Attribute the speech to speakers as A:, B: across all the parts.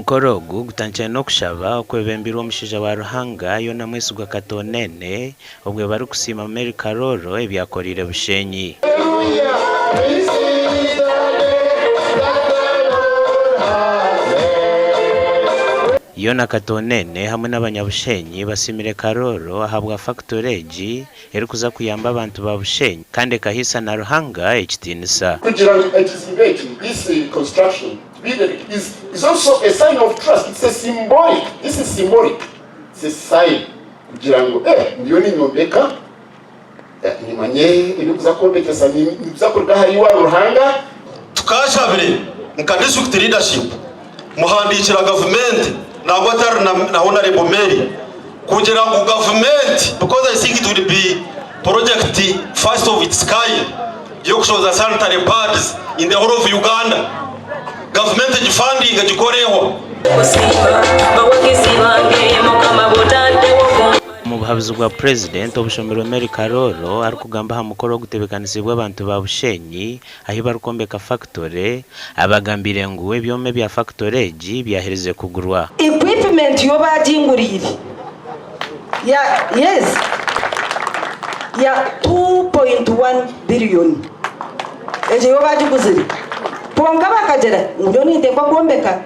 A: Omukorogu gutangiye no kushaba okwebembirwa omushaija wa Ruhanga yona mwesigwa katonene obwe bari kusima muri Karooro ebyakorire Bushenyi. Yona katonene hamwe n'abanyabushenyi basimire Karooro ahabwa fakitore eri kuza kuyamba abantu ba Bushenyi kandi kahisa na Ruhanga ekitinisa.
B: Kugira ngo this construction is also a sign of trust. It's a symbolic. This is symbolic. It's a sign. Kugira ngo ndiyo ni Okwombeka nimanye ibikuza kombekesa nibizakorwa hari wa Ruhanga
C: tukashabire mu district leadership muhandikira government ntabwo atari na honorable Mary kugira ngo government, because I think it will be project first of its kind yo kushoza sanitary pads in the whole of Uganda. Government funding gikoreho
A: mu buhabuzi bwa Purezidenti obushomero muri Karooro ari kugamba hamukoro gutebekanizibwa abantu ba Bushenyi ahi bari Okwombeka fakitore abagambire ngo ebyome bya fakitore byahereze kugurwa
D: equipment yo bajingurire ya 2.1 billion eje yo bajiguzire ponga bakagera ngo ni ndekwa Okwombeka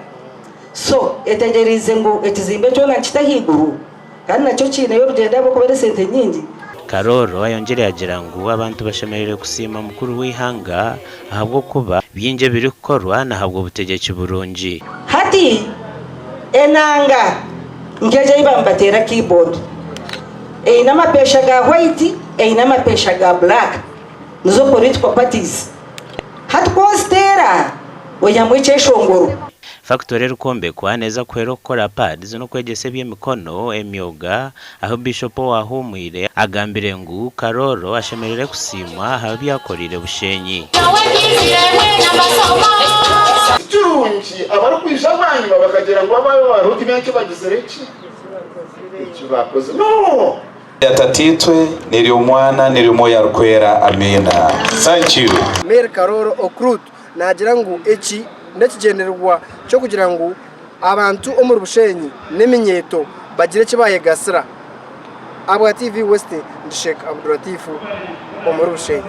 D: so etegereze ngo ekizimbe cyo nakitahiguru kandi nacyo kine yo rugenda bako bere sente nyingi.
A: Karooro ayongere yagira ngo abantu bashemerere kusima mukuru w'ihanga ahabwo kuba byinje biri gukorwa na habwo butegeki burungi
D: hati enanga ngeje ibambatera keyboard ina mapesha ga white ina mapesha ga black nizo political parties hati kostera oyamwiche shongoro
A: fakitore Okwombekwa neza kwero gukora pads no kwegese by'emikono emyoga aho bishop wahumwire agambire ngo Karooro ashemerere kusimwa aho byakorire Bushenyi
B: turungi abari kwijabanywa bakagera ngo abayo baruti benshi bagisereki ikibakoze no
E: yatatitwe niri umwana niri moya rukwera amina. Thank you
F: Mer Karooro okrut nagira ngo eki ndakigenerwa cyo kugira ngo abantu omuri Bushenyi n'eminyeto bagire kibaye gasira. Abwa TV West Sheikh Abduratifu omuri Bushenyi.